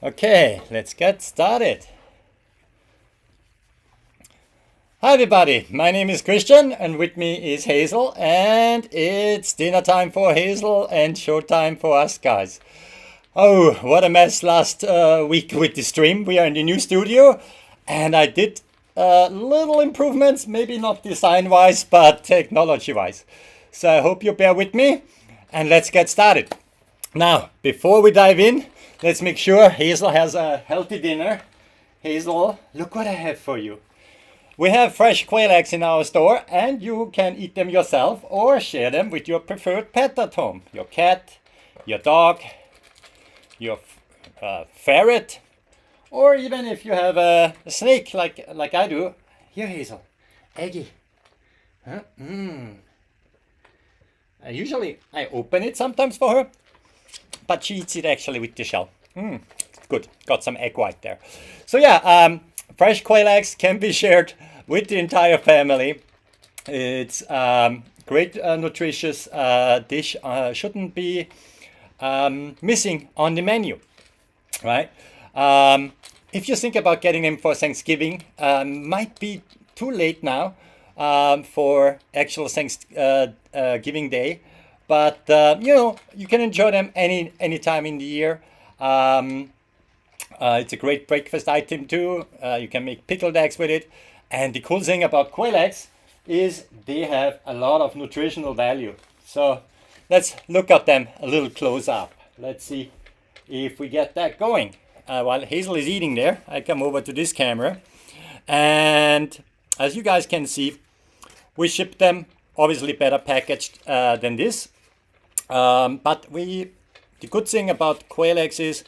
Okay, let's get started. Hi everybody, my name is Christian and with me is Hazel, and it's dinner time for Hazel and showtime for us guys. Oh, what a mess last week with the stream. We are in the new studio and I did little improvements, maybe not design wise but technology wise. So I hope you bear with me and let's get started. Now, before we dive in, let's make sure Hazel has a healthy dinner. Hazel, look what I have for you. We have fresh quail eggs in our store and you can eat them yourself or share them with your preferred pet at home. Your cat, your dog, your ferret, or even if you have a snake like I do. Here, Hazel, eggy. Huh? I open it sometimes for her, but she eats it actually with the shell. Good, got some egg white there. So yeah, fresh quail eggs can be shared with the entire family. It's great nutritious dish, shouldn't be missing on the menu, right? If you think about getting them for Thanksgiving, might be too late now for actual Thanksgiving Day. But you know, you can enjoy them any time in the year. It's a great breakfast item too. You can make pickled eggs with it. And the cool thing about quail eggs is they have a lot of nutritional value. So let's look at them a little close up. Let's see if we get that going. While Hazel is eating there, I come over to this camera. And as you guys can see, we ship them obviously better packaged than this. But the good thing about quail eggs is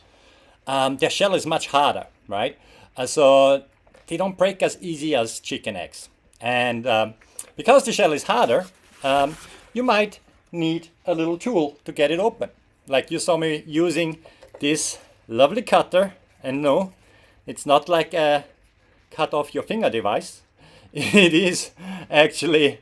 their shell is much harder, right? So they don't break as easy as chicken eggs. And because the shell is harder, you might need a little tool to get it open. Like you saw me using this lovely cutter. And no, it's not like a cut off your finger device. It is actually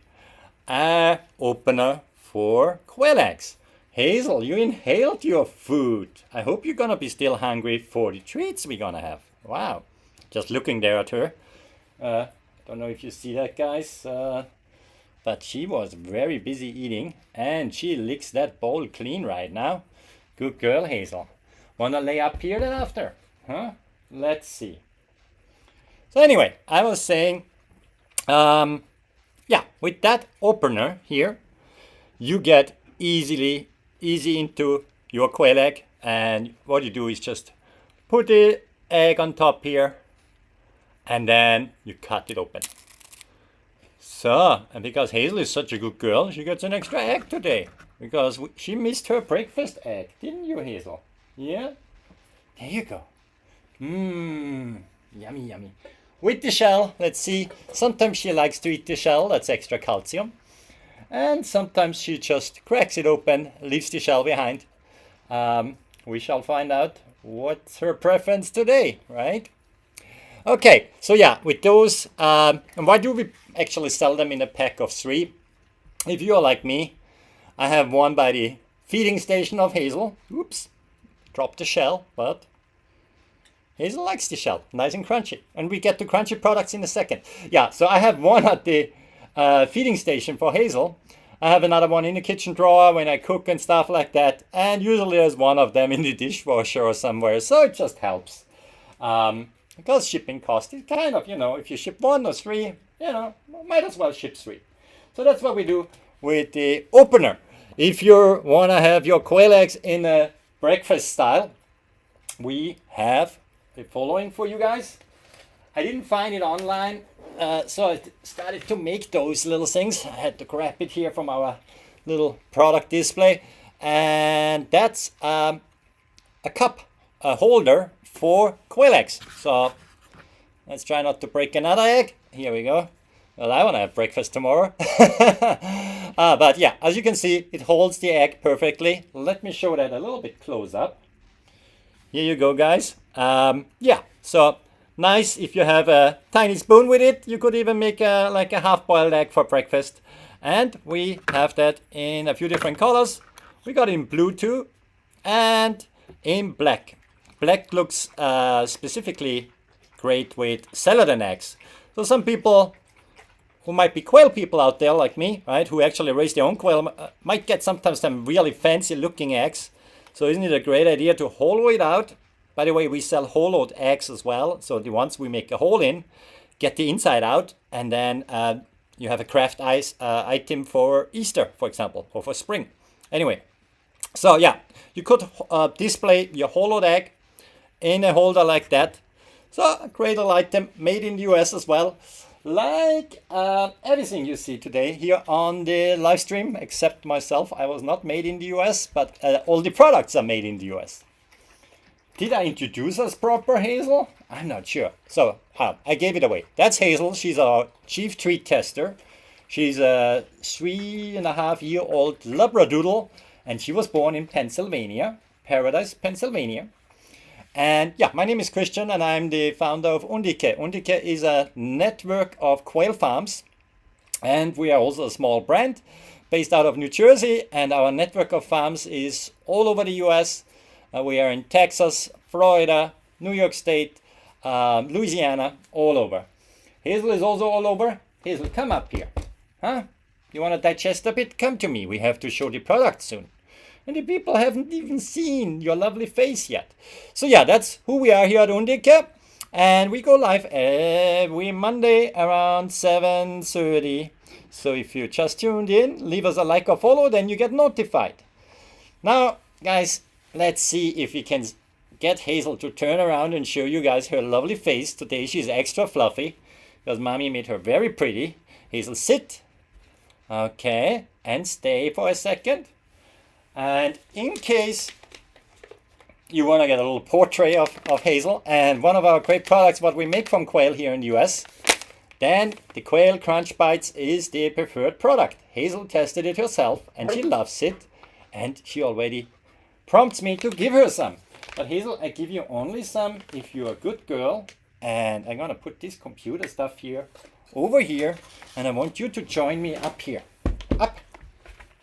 an opener for quail eggs. Hazel, you inhaled your food. I hope you're gonna be still hungry for the treats we're gonna have. Wow, just looking there at her. Don't know if you see that, guys, but she was very busy eating and she licks that bowl clean right now. Good girl, Hazel. Wanna lay up here then after? Huh? Let's see. So anyway, I was saying, yeah, with that opener here, you get easy into your quail egg, and what you do is just put the egg on top here and then you cut it open. So, and because Hazel is such a good girl, she gets an extra egg today because she missed her breakfast egg, didn't you, Hazel? Yeah, there you go. Yummy, yummy. With the shell, let's see, sometimes she likes to eat the shell, that's extra calcium. And sometimes she just cracks it open, leaves the shell behind. We shall find out what's her preference today, right? Okay, so yeah, with those, and why do we actually sell them in a pack of 3? If you're like me, I have one by the feeding station of Hazel. Oops, dropped the shell, but Hazel likes the shell, nice and crunchy. And we get to crunchy products in a second. Yeah, so I have one at the feeding station for Hazel. I have another one in the kitchen drawer when I cook and stuff like that, and usually there's one of them in the dishwasher or somewhere, so it just helps. Because shipping cost is kind of, you know, if you ship 1 or 3, you know, might as well ship 3. So that's what we do with the opener. If you want to have your quail eggs in a breakfast style, we have the following for you guys. I didn't find it online. So I started to make those little things. I had to grab it here from our little product display. And that's a cup, a holder for quail eggs. So let's try not to break another egg. Here we go. Well, I want to have breakfast tomorrow. But yeah, as you can see, it holds the egg perfectly. Let me show that a little bit close up. Here you go, guys. Yeah, so nice if you have a tiny spoon with it. You could even make like a half-boiled egg for breakfast. And we have that in a few different colors. We got it in blue too and in black. black looks specifically great with celadon eggs. So some people who might be quail people out there like me, right, who actually raise their own quail, might get sometimes some really fancy looking eggs. So isn't it a great idea to hollow it out? By the way, we sell hollowed eggs as well. So the ones we make a hole in, get the inside out, and then you have a craft item for Easter, for example, or for spring. Anyway, so yeah, you could display your hollowed egg in a holder like that. So a great little item made in the US as well. Like everything you see today here on the live stream, except myself, I was not made in the US, but all the products are made in the US. Did I introduce us proper, Hazel? I'm not sure. So I gave it away. That's Hazel. She's our chief treat tester. She's a 3.5-year-old Labradoodle, and she was born in Pennsylvania, Paradise, Pennsylvania. And yeah, my name is Christian, and I'm the founder of Undique. Undique is a network of quail farms, and we are also a small brand based out of New Jersey, and our network of farms is all over the US. We are in Texas, Florida, New York State, Louisiana, all over. Hazel is also all over. Hazel, come up here. Huh? You want to digest a bit? Come to me. We have to show the product soon. And the people haven't even seen your lovely face yet. So yeah, that's who we are here at Undique. And we go live every Monday around 7:30. So if you just tuned in, leave us a like or follow, then you get notified. Now, guys, let's see if we can get Hazel to turn around and show you guys her lovely face. Today she's extra fluffy because mommy made her very pretty. Hazel, sit. Okay, and stay for a second. And in case you want to get a little portrait of Hazel and one of our great products, what we make from quail here in the US, then the Quail Crunch Bites is the preferred product. Hazel tested it herself and she loves it, and she already prompts me to give her some. But Hazel, I give you only some if you're a good girl. And I'm gonna put this computer stuff here over here, and I want you to join me up here. Up,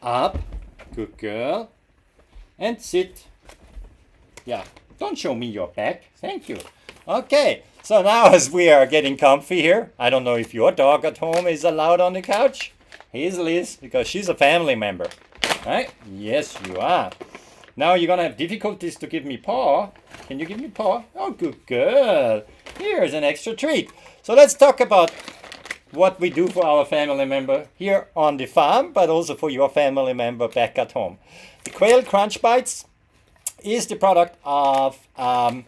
up, good girl, and sit. Yeah, don't show me your back, thank you. Okay, so now as we are getting comfy here, I don't know if your dog at home is allowed on the couch. Hazel is, because she's a family member, right? Yes, you are. Now you're gonna have difficulties to give me paw. Can you give me paw? Oh, good girl. Here's an extra treat. So let's talk about what we do for our family member here on the farm, but also for your family member back at home. The Quail Crunch Bites is the product of a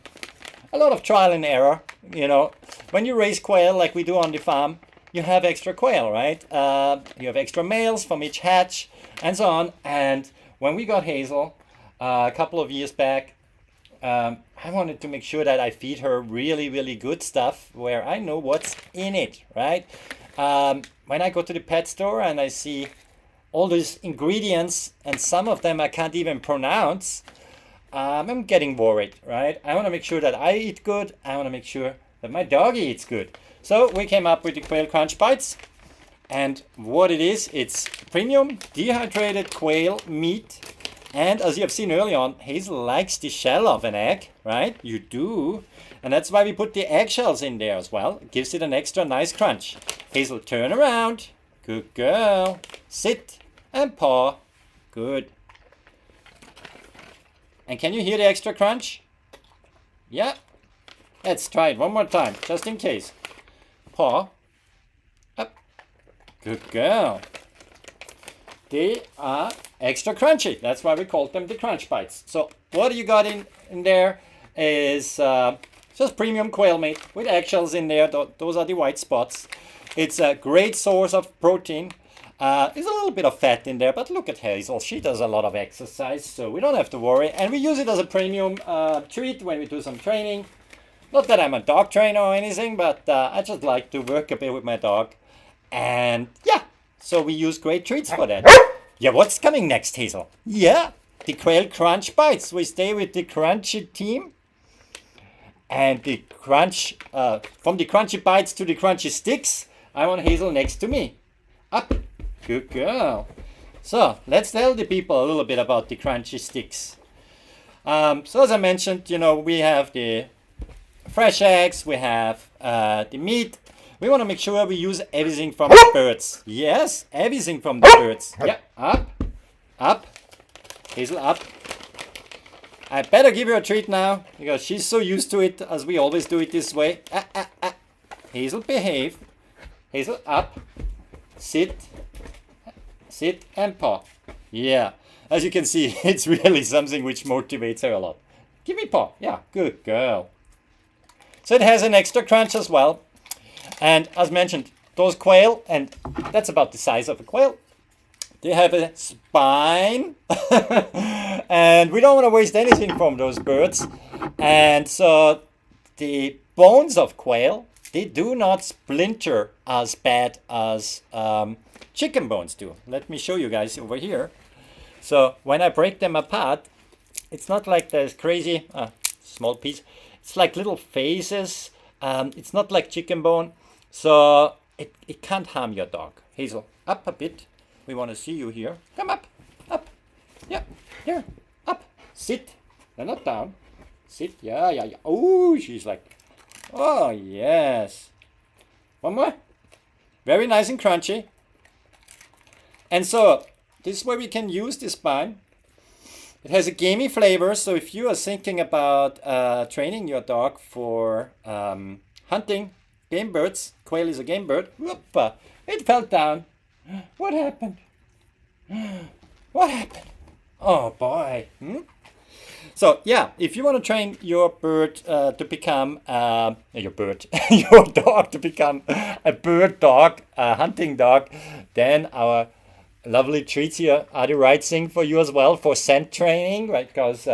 lot of trial and error. You know, when you raise quail like we do on the farm, you have extra quail, right? You have extra males from each hatch and so on. And when we got Hazel a couple of years back, I wanted to make sure that I feed her really, really good stuff where I know what's in it, right? When I go to the pet store and I see all these ingredients and some of them I can't even pronounce, I'm getting worried, right? I want to make sure that I eat good. I want to make sure that my dog eats good. So we came up with the Quail Crunch Bites. And what it is, it's premium dehydrated quail meat. And as you have seen early on, Hazel likes the shell of an egg, right? You do. And that's why we put the eggshells in there as well. It gives it an extra nice crunch. Hazel, turn around. Good girl. Sit and paw. Good. And can you hear the extra crunch? Yeah. Let's try it one more time, just in case. Paw. Up. Good girl. They are extra crunchy. That's why we called them the Crunch Bites. So what you got in there is just premium quail meat with eggshells in there. Those are the white spots. It's a great source of protein. There's a little bit of fat in there, but look at Hazel. She does a lot of exercise, so we don't have to worry. And we use it as a premium treat when we do some training. Not that I'm a dog trainer or anything, but I just like to work a bit with my dog. And yeah, so we use great treats for that. Yeah, what's coming next, Hazel? Yeah, the Quail Crunch Bites. We stay with the Crunchy team. And the crunch, from the Crunchy Bites to the Crunchy Sticks, I want Hazel next to me. Up. Good girl. So, let's tell the people a little bit about the Crunchy Sticks. So as I mentioned, we have the fresh eggs, we have the meat. We want to make sure we use everything from the birds. Yes, everything from the birds. Yeah, up, Hazel, up. I better give her a treat now because she's so used to it, as we always do it this way. Hazel, behave. Hazel, up. Sit and paw. Yeah, as you can see, it's really something which motivates her a lot. Give me paw. Yeah, good girl. So it has an extra crunch as well. And as mentioned, those quail, and that's about the size of a quail, they have a spine. And we don't want to waste anything from those birds. And so the bones of quail, they do not splinter as bad as chicken bones do. Let me show you guys over here. So when I break them apart, it's not like there's crazy, small piece. It's like little phases. It's not like chicken bone. So it can't harm your dog. Hazel, up a bit. We want to see you here. Come up. Yeah, here, up. Sit. No, not down. Sit. Yeah. Oh, she's like, oh, yes. One more. Very nice and crunchy. And so, this is where we can use the spine. It has a gamey flavor, so if you are thinking about training your dog for hunting game birds, quail is a game bird. Whoop, it fell down. What happened? What happened? Oh boy. So yeah, if you want to train your bird to become your dog to become a bird dog, a hunting dog, then our lovely treats here are the right thing for you as well for scent training, right? Because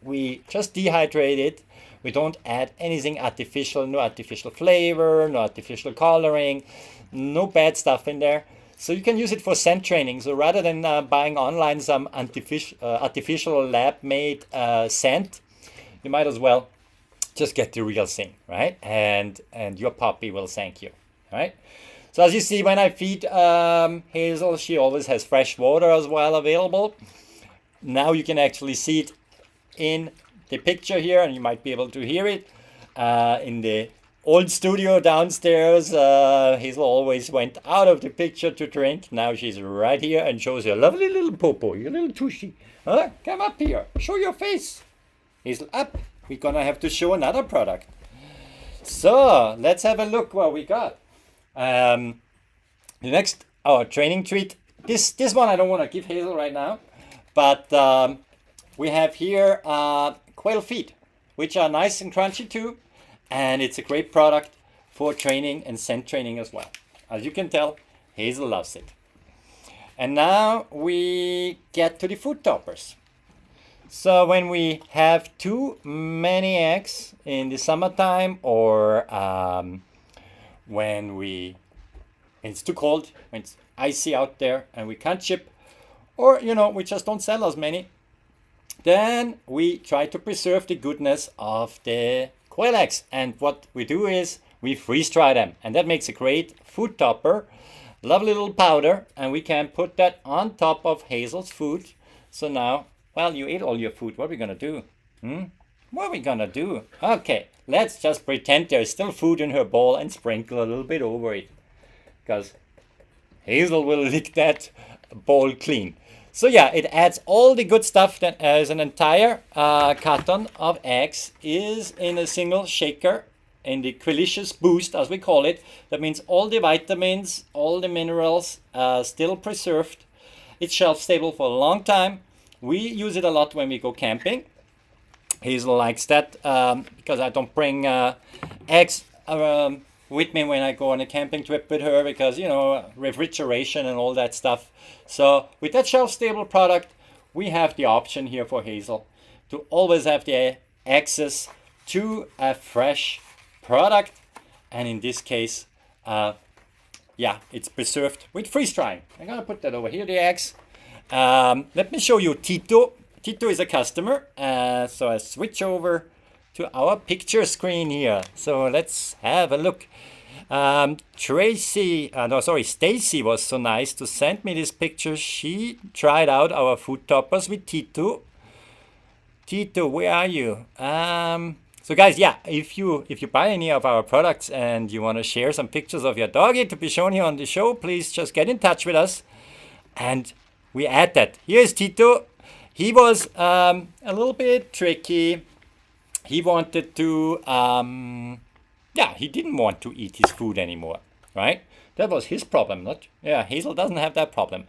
we just dehydrate it. We don't add anything artificial, no artificial flavor, no artificial coloring, no bad stuff in there. So you can use it for scent training. So rather than buying online some artificial lab-made scent, you might as well just get the real thing, right? And your puppy will thank you, right? So as you see, when I feed Hazel, she always has fresh water as well available. Now you can actually see it in the picture here, and you might be able to hear it in the old studio downstairs. Hazel always went out of the picture to drink. Now she's right here and shows her lovely little popo, your little tushy. Huh? Come up here, show your face. Hazel, up. We're gonna have to show another product. So let's have a look what we got. The next, our training treat. This one I don't want to give Hazel right now, but we have here quail feet, which are nice and crunchy too, and it's a great product for training and scent training as well. As you can tell, Hazel loves it. And now we get to the food toppers. So when we have too many eggs in the summertime, or when it's too cold, when it's icy out there and we can't ship, or we just don't sell as many, then we try to preserve the goodness of the quail eggs. And what we do is we freeze dry them, and that makes a great food topper. Lovely little powder, and we can put that on top of Hazel's food. So now, well, you ate all your food. What are we gonna do? What are we gonna do? Okay, let's just pretend there's still food in her bowl and sprinkle a little bit over it, because Hazel will lick that bowl clean. So yeah, it adds all the good stuff that as an entire carton of eggs is in a single shaker, in the Quailicious Boost, as we call it. That means all the vitamins, all the minerals still preserved. It's shelf stable for a long time. We use it a lot when we go camping. Hazel likes that because I don't bring eggs with me when I go on a camping trip with her, because refrigeration and all that stuff. So with that shelf stable product, we have the option here for Hazel to always have the access to a fresh product, and in this case, it's preserved with freeze drying. I'm gonna put that over here, the eggs. Let me show you Tito. Tito is a customer, so I switch over to our picture screen here. So let's have a look. Stacy was so nice to send me this picture. She tried out our food toppers with Tito. Tito, where are you? So guys, yeah, if you buy any of our products and you want to share some pictures of your doggy to be shown here on the show, please just get in touch with us and we add that. Here's Tito. He was a little bit tricky. He wanted to, yeah, he didn't want to eat his food anymore, right? That was his problem, not, yeah, Hazel doesn't have that problem.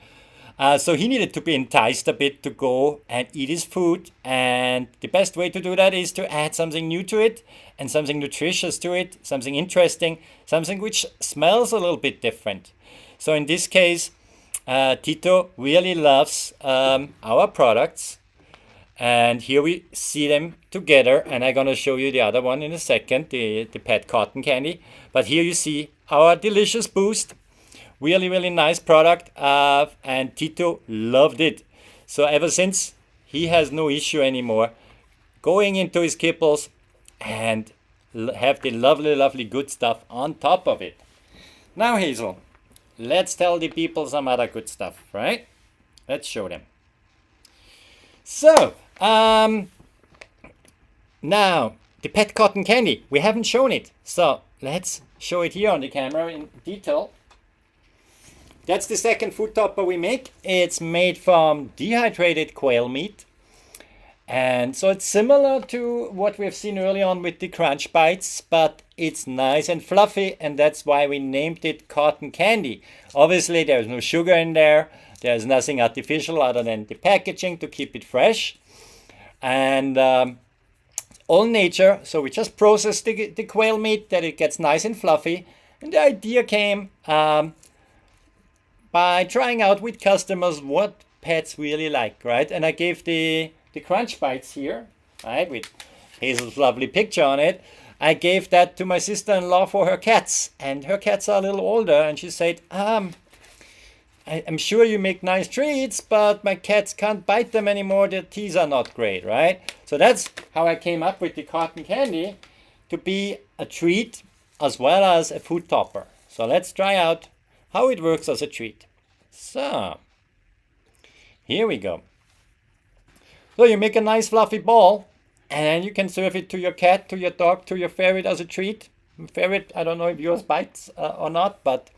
So he needed to be enticed a bit to go and eat his food. And the best way to do that is to add something new to it and something nutritious to it, something interesting, something which smells a little bit different. So in this case, Tito really loves our products. And here we see them together. And I'm going to show you the other one in a second, the pet cotton candy. But here you see our delicious Boost. Really, really nice product, and Tito loved it. So ever since, he has no issue anymore going into his kibbles and have the lovely, lovely good stuff on top of it. Now, Hazel, let's tell the people some other good stuff, right? Let's show them. So, now, the pet cotton candy, we haven't shown it. So, let's show it here on the camera in detail. That's the second food topper we make. It's made from dehydrated quail meat. And so it's similar to what we've seen early on with the crunch bites, but it's nice and fluffy, and that's why we named it cotton candy. Obviously, there's no sugar in there. There's nothing artificial other than the packaging to keep it fresh. And all nature, so we just process the quail meat that it gets nice and fluffy. And the idea came by trying out with customers what pets really like, right? And I gave the crunch bites here, right, with Hazel's lovely picture on it. I gave that to my sister-in-law for her cats, and her cats are a little older, and she said, I'm sure you make nice treats, but my cats can't bite them anymore. Their teeth are not great, right? So that's how I came up with the cotton candy to be a treat as well as a food topper. So let's try out how it works as a treat. So, here we go. So you make a nice fluffy ball, and you can serve it to your cat, to your dog, to your ferret as a treat. Ferret, I don't know if yours bites or not, but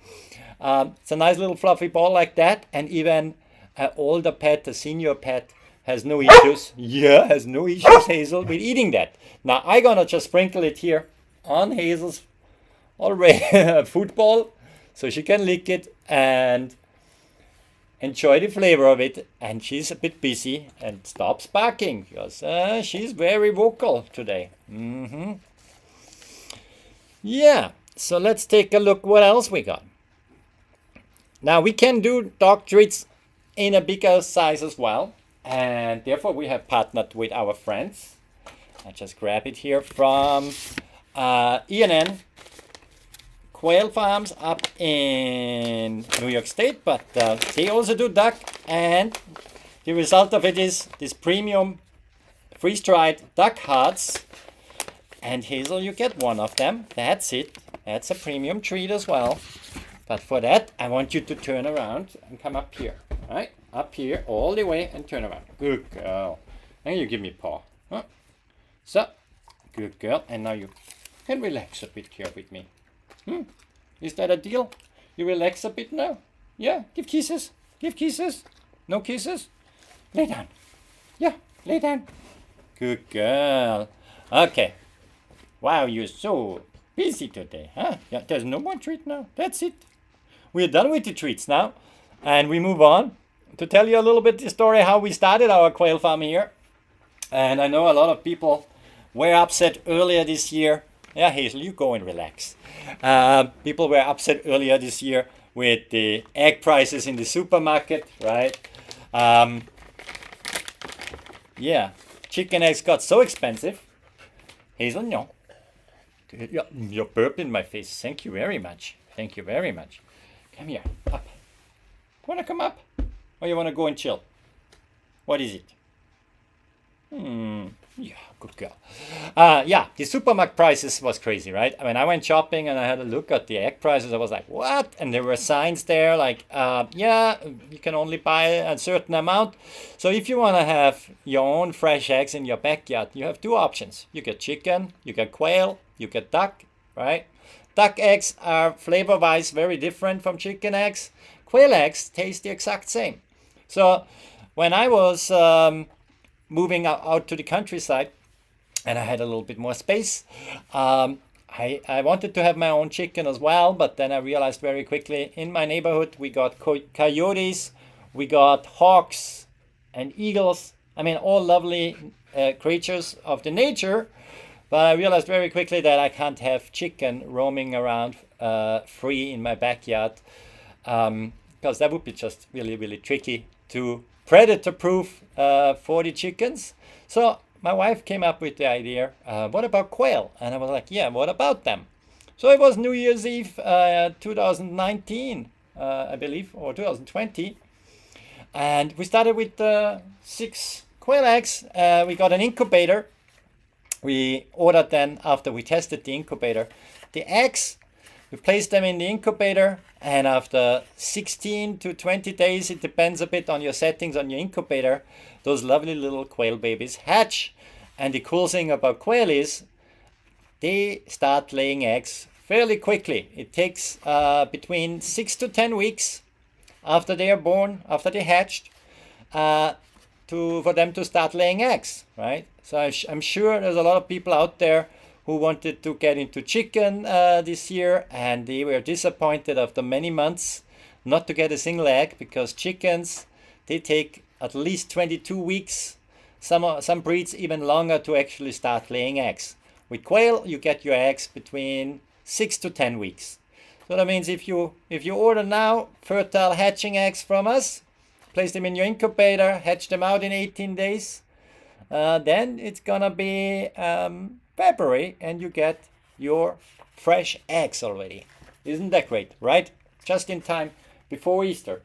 it's a nice little fluffy ball like that. And even an older pet, a senior pet, has no issues. Yeah, has no issues, Hazel, with eating that. Now I'm gonna just sprinkle it here on Hazel's already food ball, so she can lick it and enjoy the flavor of it. And she's a bit busy and stops barking because she's very vocal today. Yeah, so let's take a look what else we got. Now we can do dog treats in a bigger size as well, and therefore we have partnered with our friends. I just grab it here from E&N Quail Farms up in New York State, but they also do duck, and the result of it is this premium freeze-dried duck hearts. And Hazel, you get one of them. That's it. That's a premium treat as well. But for that, I want you to turn around and come up here. Right? Up here, all the way, and turn around. Good girl. And you give me a paw. Huh? So, good girl. And now you can relax a bit here with me. Is that a deal? You relax a bit now? Yeah, give kisses. Give kisses. No kisses? Lay down. Yeah, lay down. Good girl. Okay. Wow, you're so busy today, huh? Yeah, there's no more treat now. That's it. We're done with the treats now. And we move on to tell you a little bit the story how we started our quail farm here. And I know a lot of people were upset earlier this year. Yeah, Hazel, you go and relax. People were upset earlier this year with the egg prices in the supermarket, right? Yeah, chicken eggs got so expensive. Hazel, no. You're burping in my face. Thank you very much. Thank you very much. Come here, up. Want to come up? Or you want to go and chill? What is it? Yeah, good girl. Yeah, the supermarket prices was crazy, right? I mean, I went shopping and I had a look at the egg prices. I was like, what? And there were signs there like, yeah, you can only buy a certain amount. So if you want to have your own fresh eggs in your backyard, you have two options. You get chicken, you get quail, you get duck, right? Duck eggs are flavor-wise very different from chicken eggs. Quail eggs taste the exact same. So when I was moving out to the countryside and I had a little bit more space, I wanted to have my own chicken as well, but then I realized very quickly in my neighborhood we got coyotes, we got hawks and eagles. I mean, all lovely creatures of the nature, but I realized very quickly that I can't have chicken roaming around free in my backyard, because that would be just really, really tricky to predator-proof for the chickens. So my wife came up with the idea, what about quail? And I was like, yeah, what about them? So it was New Year's Eve 2019, I believe, or 2020. And we started with 6 quail eggs. We got an incubator. We ordered then, after we tested the incubator, the eggs. We placed them in the incubator, and after 16 to 20 days, it depends a bit on your settings on your incubator, those lovely little quail babies hatch. And the cool thing about quail is they start laying eggs fairly quickly. It takes between 6 to 10 weeks after they are born, after they hatched, for them to start laying eggs, right? So I'm sure there's a lot of people out there who wanted to get into chicken this year, and they were disappointed after many months not to get a single egg, because chickens, they take at least 22 weeks, some breeds even longer, to actually start laying eggs. With quail, you get your eggs between 6 to 10 weeks. So that means if you order now fertile hatching eggs from us, place them in your incubator, hatch them out in 18 days, then it's gonna be February and you get your fresh eggs already. Isn't that great, right? Just in time before Easter.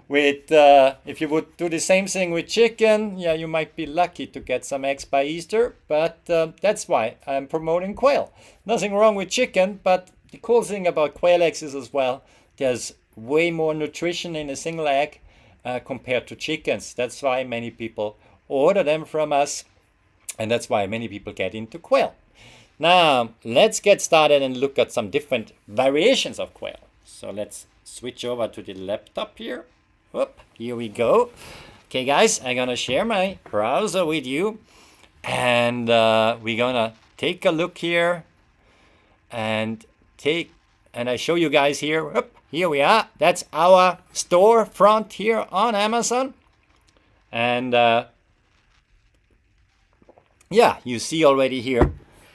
With if you would do the same thing with chicken, yeah, you might be lucky to get some eggs by Easter, but that's why I'm promoting quail. Nothing wrong with chicken, but the cool thing about quail eggs is as well, there's way more nutrition in a single egg compared to chickens. That's why many people order them from us, and that's why many people get into quail. Now, let's get started and look at some different variations of quail. So let's switch over to the laptop here. Whoop, here we go. Okay, guys, I'm gonna share my browser with you, and we're gonna take a look here and I show you guys here. Whoop, here we are. That's our storefront here on Amazon, and yeah, you see already here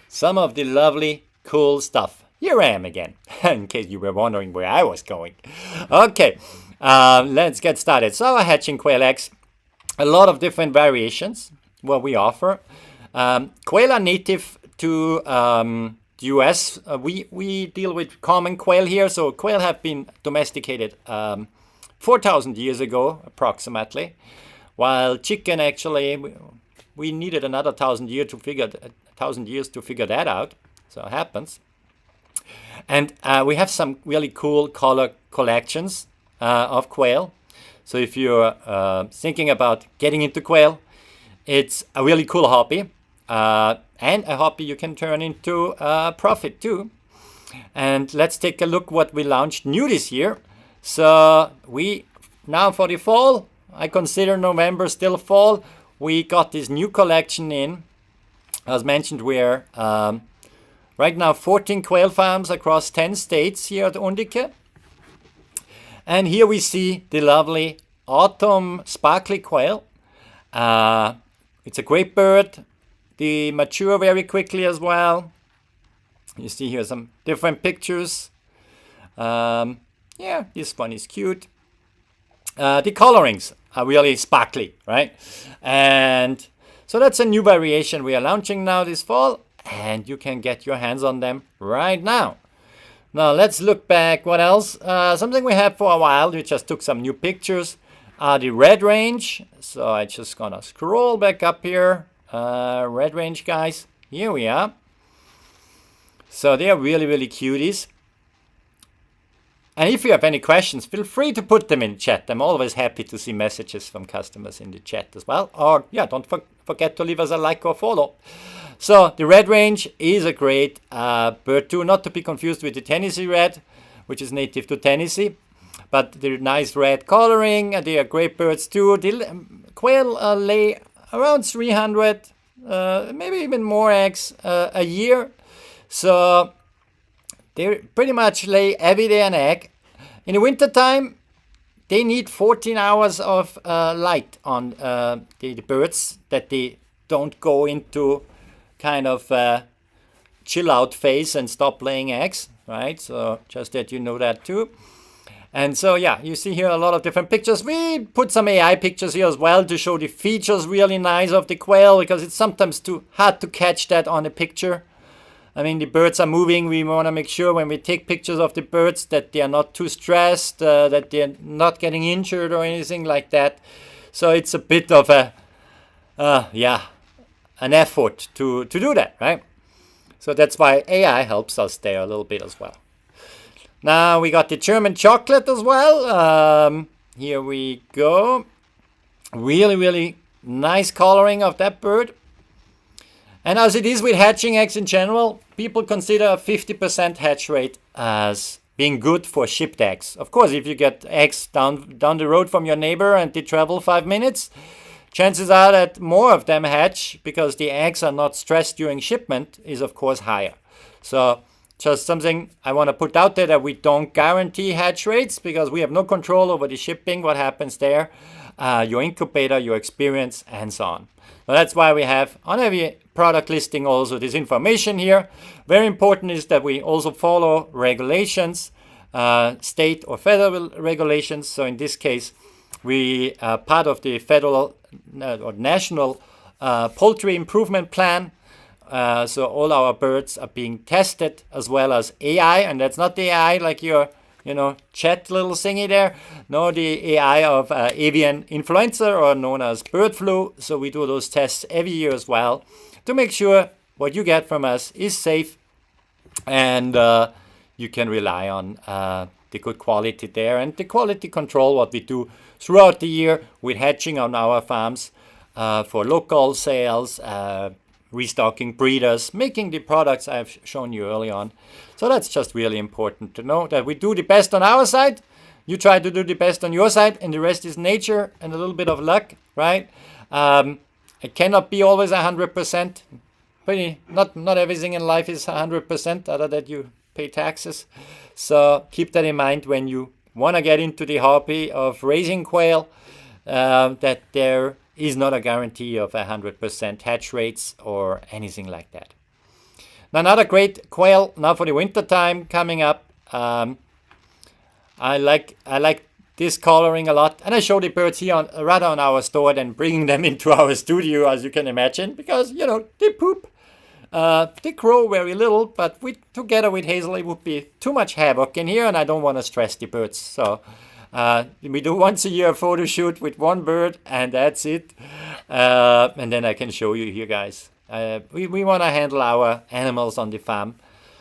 some of the lovely, cool stuff. Here I am again, in case you were wondering where I was going. Okay, let's get started. So our hatching quail eggs, a lot of different variations, what we offer. Quail are native to the US. We deal with common quail here, so quail have been domesticated 4,000 years ago, approximately, while chicken actually, we needed another 1,000 years to figure that out. So it happens. And we have some really cool color collections of quail. So if you're thinking about getting into quail, it's a really cool hobby, and a hobby you can turn into profit too. And let's take a look what we launched new this year. So we now, for the fall, I consider November still fall, we got this new collection in. As mentioned, we're right now 14 quail farms across 10 states here at Undique. And here we see the lovely autumn sparkly quail. It's a great bird. They mature very quickly as well. You see here some different pictures. Yeah, this one is cute. The colorings are really sparkly, right? And so that's a new variation we are launching now this fall, and you can get your hands on them right now. Now let's look back. What else? Something we had for a while. We just took some new pictures. The red range. So I just gonna scroll back up here. Red range guys. Here we are. So they are really, really cuties. And if you have any questions, feel free to put them in chat. I'm always happy to see messages from customers in the chat as well. Or yeah, don't forget to leave us a like or follow. So the red range is a great bird too, not to be confused with the Tennessee red, which is native to Tennessee. But the nice red coloring, they are great birds too. The quail lay around 300, maybe even more eggs a year. So they pretty much lay every day an egg. In the wintertime, they need 14 hours of light on the birds, that they don't go into kind of chill out phase and stop laying eggs, right? So just that you know that too. And so yeah, you see here a lot of different pictures. We put some AI pictures here as well to show the features really nice of the quail, because it's sometimes too hard to catch that on a picture. I mean, the birds are moving. We want to make sure when we take pictures of the birds that they are not too stressed, that they're not getting injured or anything like that. So it's a bit of a, an effort to do that, right? So that's why AI helps us there a little bit as well. Now we got the German chocolate as well. Here we go. Really, really nice coloring of that bird. And as it is with hatching eggs in general, people consider a 50% hatch rate as being good for shipped eggs. Of course, if you get eggs down the road from your neighbor and they travel 5 minutes, chances are that more of them hatch, because the eggs are not stressed during shipment, is of course higher. So just something I want to put out there, that we don't guarantee hatch rates, because we have no control over the shipping, what happens there, your incubator, your experience, and so on. So that's why we have on every product listing also this information here. Very important is that we also follow regulations, state or federal regulations. So in this case, we are part of the federal or national poultry improvement plan. So all our birds are being tested, as well as AI, and that's not the AI like your chat little thingy there. No, the AI of avian influenza, or known as bird flu. So we do those tests every year as well, to make sure what you get from us is safe, and you can rely on the good quality there, and the quality control what we do throughout the year with hatching on our farms for local sales, restocking breeders, making the products I've shown you early on. So that's just really important to know, that we do the best on our side, you try to do the best on your side, and the rest is nature and a little bit of luck, right? It cannot be always 100%. Not everything in life is 100%, other than you pay taxes. So keep that in mind when you want to get into the hobby of raising quail, that there is not a guarantee of 100% hatch rates or anything like that. Now, another great quail now for the winter time coming up. I like this coloring a lot, and I show the birds here rather on our store than bringing them into our studio, as you can imagine, because they poop. They grow very little, but together with Hazel, it would be too much havoc in here, and I don't want to stress the birds. So we do once a year a photo shoot with one bird, and that's it. And then I can show you here, guys. We want to handle our animals on the farm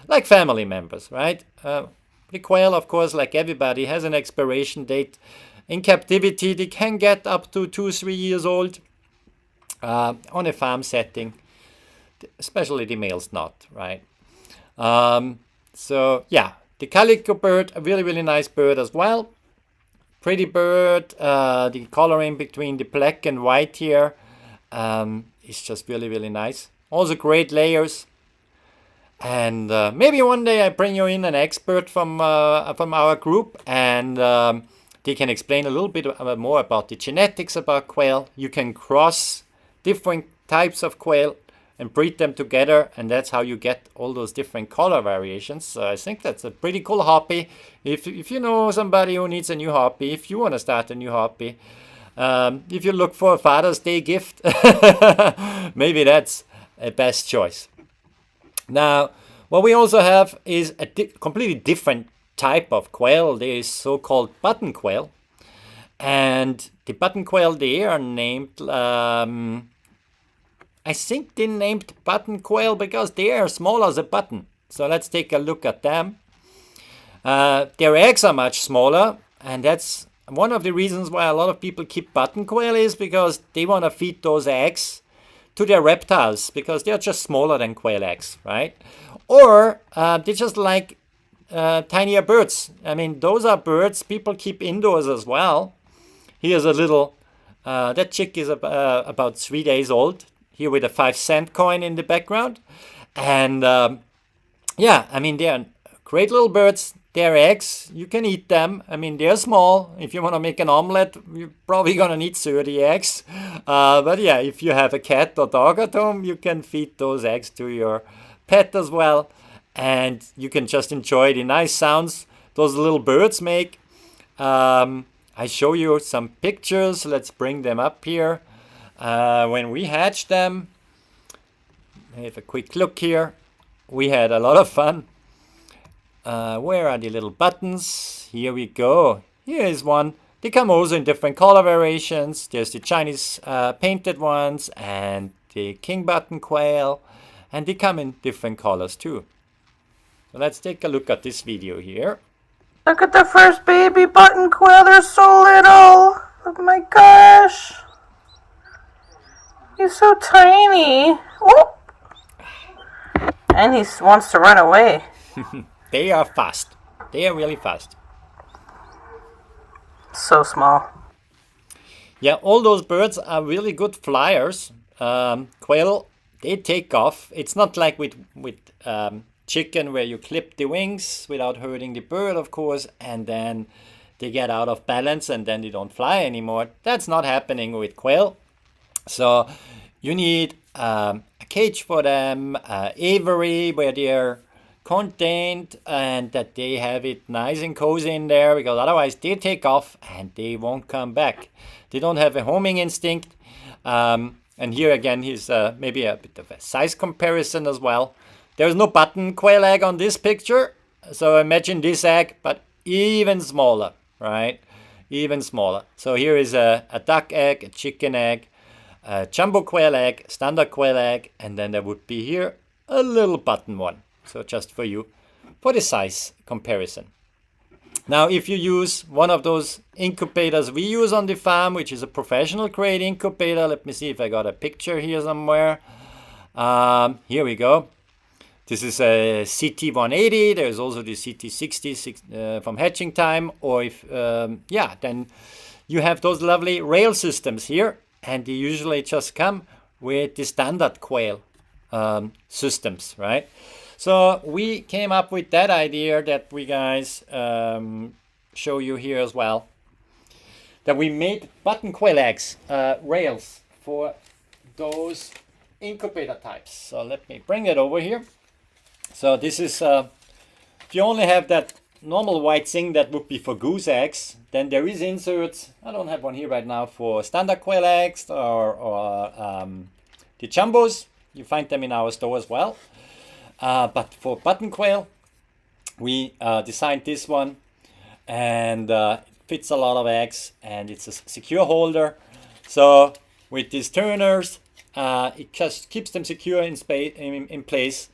like family members, right? The quail, of course, like everybody, has an expiration date. In captivity, they can get up to 2-3 years old on a farm setting, especially the males not, right? So yeah, the calico bird, a really, really nice bird as well. Pretty bird. The coloring between the black and white here is just really, really nice. Also great layers. And maybe one day I bring you in an expert from our group, and they can explain a little bit more about the genetics about quail. You can cross different types of quail and breed them together, and that's how you get all those different color variations. So I think that's a pretty cool hobby. If you know somebody who needs a new hobby, if you want to start a new hobby, if you look for a Father's Day gift, maybe that's a best choice. Now, what we also have is a completely different type of quail. There is so-called button quail. And the button quail, they are named I think they named button quail because they are small as a button. So let's take a look at them. Their eggs are much smaller, and that's one of the reasons why a lot of people keep button quail is because they want to feed those eggs to their reptiles because they're just smaller than quail eggs, right? Or they just like tinier birds. I mean, those are birds people keep indoors as well. Here's a little, that chick is about 3 days old, here with a 5-cent coin in the background. And yeah, I mean, they're great little birds. Their eggs, you can eat them. I mean, they're small. If you want to make an omelette, you're probably going to need 30 eggs. But yeah, if you have a cat or dog at home, you can feed those eggs to your pet as well. And you can just enjoy the nice sounds those little birds make. I show you some pictures. Let's bring them up here. When we hatched them, have a quick look here. We had a lot of fun. Where are the little buttons? Here we go. Here is one. They come also in different color variations. There's the Chinese painted ones and the king button quail. And they come in different colors too. So let's take a look at this video here. Look at the first baby button quail. They're so little. Oh my gosh. He's so tiny. Oh. And he wants to run away. They are fast. They are really fast. So small. Yeah, all those birds are really good flyers. Quail, they take off. It's not like with chicken where you clip the wings without hurting the bird, of course, and then they get out of balance and then they don't fly anymore. That's not happening with quail. So you need a cage for them, aviary where they're contained and that they have it nice and cozy in there, because otherwise they take off and they won't come back. They don't have a homing instinct. And here again is maybe a bit of a size comparison as well. There's no button quail egg on this picture, so imagine this egg, but even smaller, right? Even smaller. So here is a duck egg, a chicken egg, a jumbo quail egg, standard quail egg, and then there would be here a little button one. So just for you, for the size comparison. Now, if you use one of those incubators we use on the farm, which is a professional grade incubator, let me see if I got a picture here somewhere. Here we go. This is a CT180. There's also the CT60 from Hatching Time. Or if, yeah, then you have those lovely rail systems here. And they usually just come with the standard quail systems, right? So we came up with that idea that we guys show you here as well. That we made button quail eggs, rails for those incubator types. So let me bring it over here. So this is, if you only have that normal white thing, that would be for goose eggs. Then there is inserts. I don't have one here right now for standard quail eggs or the jumbos. You find them in our store as well. But for button quail, we designed this one, and it fits a lot of eggs, and it's a secure holder. So with these turners, it just keeps them secure in place.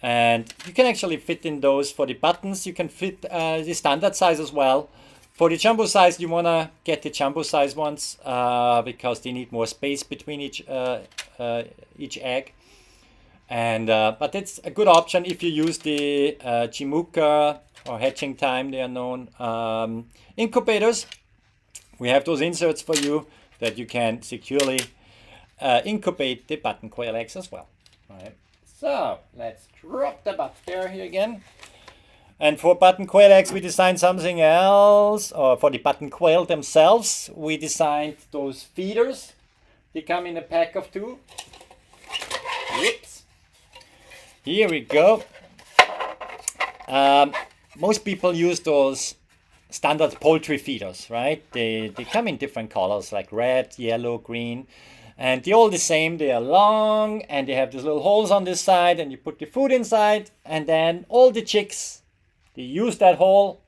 And you can actually fit in those for the buttons. You can fit the standard size as well. For the jumbo size, you want to get the jumbo size ones because they need more space between each egg. And but it's a good option if you use the Chimuka or Hatching Time, they are known incubators. We have those inserts for you that you can securely incubate the button quail eggs as well. All right. So let's drop them up there here again. And for button quail eggs, we designed something else. Or for the button quail themselves, we designed those feeders. They come in a pack of 2. Whoops. Here we go. Most people use those standard poultry feeders, right? They come in different colors like red, yellow, green. And they're all the same. They are long and they have these little holes on this side, and you put the food inside, and then all the chicks, they use that hole.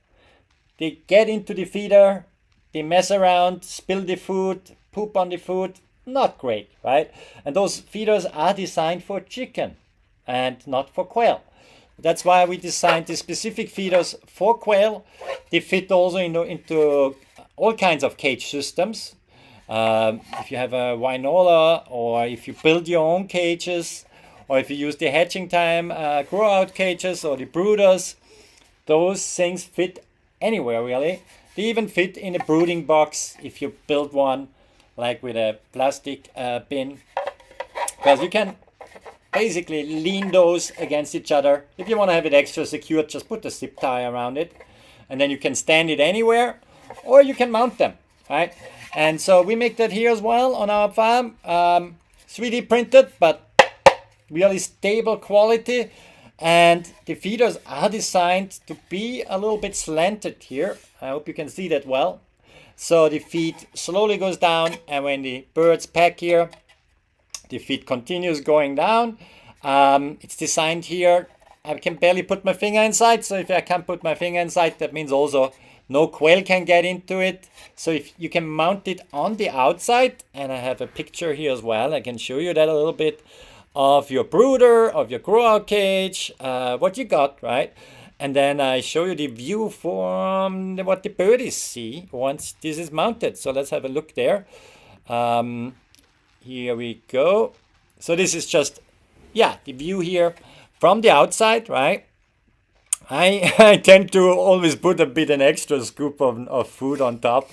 They get into the feeder, they mess around, spill the food, poop on the food, not great, right? And those feeders are designed for chicken and not for quail. That's why we designed the specific feeders for quail. They fit also into all kinds of cage systems. If you have a Winola, or if you build your own cages, or if you use the hatching time grow out cages or the brooders, those things fit anywhere really. They even fit in a brooding box if you build one like with a plastic bin, because you can basically lean those against each other. If you want to have it extra secure, just put a zip tie around it, and then you can stand it anywhere, or you can mount them, right? And so we make that here as well on our farm. 3D printed, but really stable quality. And the feeders are designed to be a little bit slanted here. I hope you can see that well. So the feed slowly goes down, and when the birds peck here, the feed continues going down. It's designed here. I can barely put my finger inside, so if I can't put my finger inside, that means also no quail can get into it. So if you can mount it on the outside, and I have a picture here as well, I can show you that a little bit, of your brooder, of your grow out cage, what you got, right? And then I show you the view from what the birdies see once this is mounted. So let's have a look there. Here we go. So this is just, yeah, the view here from the outside, right? I tend to always put a bit an extra scoop of food on top.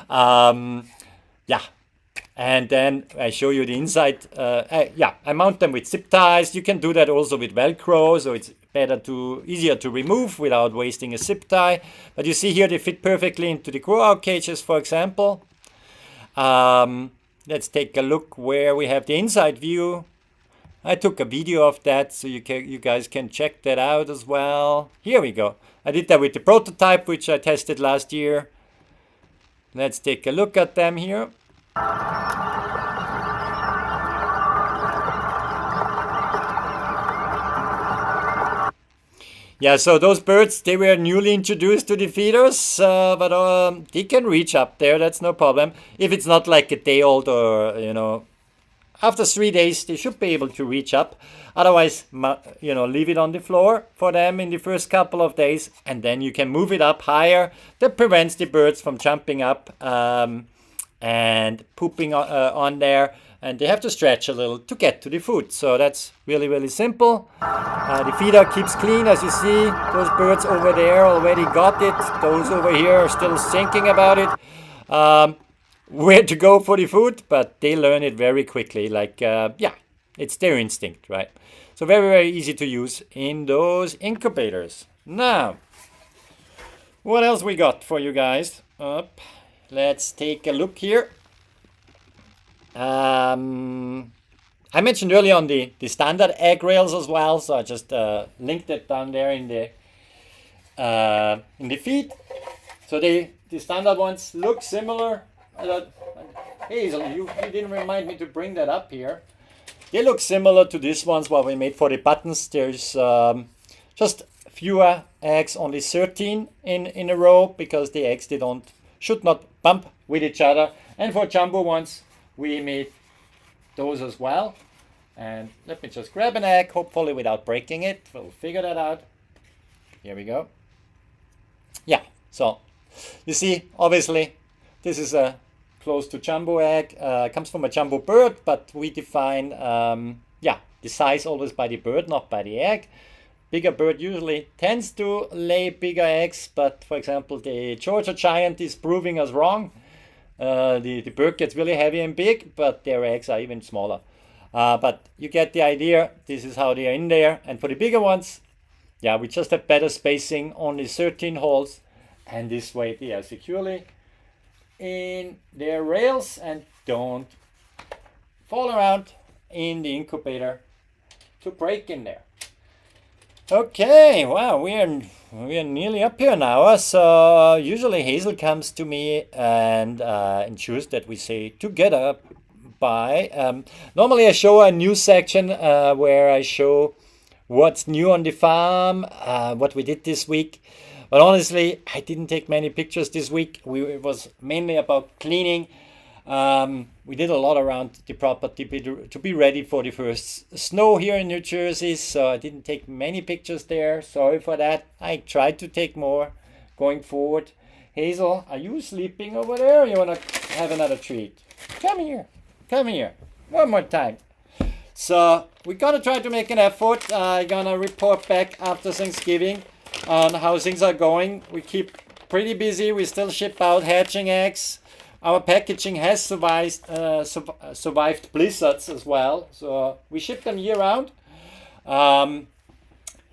Yeah. And then I show you the inside. I mount them with zip ties. You can do that also with Velcro, so it's easier to remove without wasting a zip tie. But you see here they fit perfectly into the grow out cages, for example. Let's take a look where we have the inside view. I took a video of that, so you guys can check that out as well. Here we go. I did that with the prototype, which I tested last year. Let's take a look at them here. Yeah, so those birds, they were newly introduced to the feeders, but they can reach up there, that's no problem. If it's not like a day old, or, after 3 days, they should be able to reach up. Otherwise, leave it on the floor for them in the first couple of days, and then you can move it up higher. That prevents the birds from jumping up and pooping on there. And they have to stretch a little to get to the food. So that's really, really simple. The feeder keeps clean, as you see. Those birds over there already got it. Those over here are still thinking about it. Where to go for the food, but they learn it very quickly. It's their instinct, right? So very, very easy to use in those incubators. Now, what else we got for you guys? Let's take a look here. I mentioned earlier on the standard egg rails as well, so I just linked it down there in the feed. So the standard ones look similar. Hazel, you didn't remind me to bring that up here. They look similar to these ones what we made for the buttons. There's just fewer eggs, only 13 in a row, because the eggs should not bump with each other. And for jumbo ones, we made those as well. And let me just grab an egg, hopefully without breaking it. We'll figure that out. Here we go. Yeah, so you see, obviously, this is a close to jumbo egg. Comes from a jumbo bird, but we define the size always by the bird, not by the egg. Bigger bird usually tends to lay bigger eggs, but for example, the Georgia giant is proving us wrong. The bird gets really heavy and big, but their eggs are even smaller. But you get the idea. This is how they are in there. And for the bigger ones, we just have better spacing, only 13 holes. And this way they are securely in their rails and don't fall around in the incubator to break in there. Okay, wow, we are nearly up here now. So usually Hazel comes to me and ensures that we say together bye. Normally I show a news section where I show what's new on the farm, what we did this week. But honestly, I didn't take many pictures this week. It was mainly about cleaning. We did a lot around the property to be ready for the first snow here in New Jersey, so I didn't take many pictures there. Sorry for that. I tried to take more going forward. Hazel, are you sleeping over there, or you want to have another treat? Come here. Come here. One more time. So we're gonna try to make an effort. I'm gonna report back after Thanksgiving on how things are going. We keep pretty busy. We still ship out hatching eggs. Our packaging has survived blizzards as well, so we ship them year round.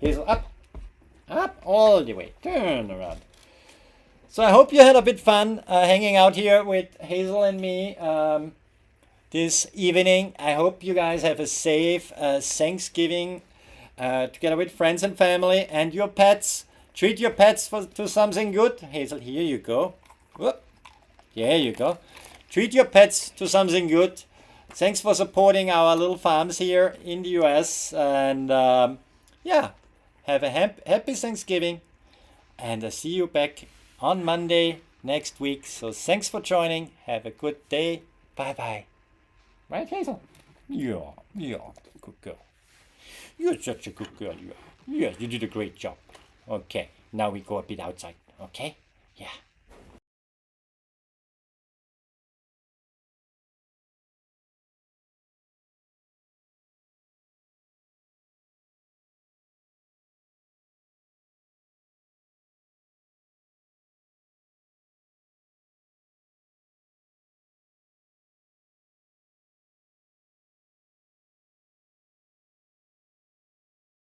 Hazel, up all the way, turn around. So I hope you had a bit fun hanging out here with Hazel and me this evening. I hope you guys have a safe Thanksgiving together with friends and family and your pets. Treat your pets to something good. Hazel, here you go. Whoop. There you go. Treat your pets to something good. Thanks for supporting our little farms here in the US. And yeah, have a happy Thanksgiving. And I'll see you back on Monday next week. So thanks for joining. Have a good day. Bye-bye. Right, Hazel? Yeah, good girl. You're such a good girl, you are. Yes, you did a great job. Okay, now we go a bit outside, okay? Yeah.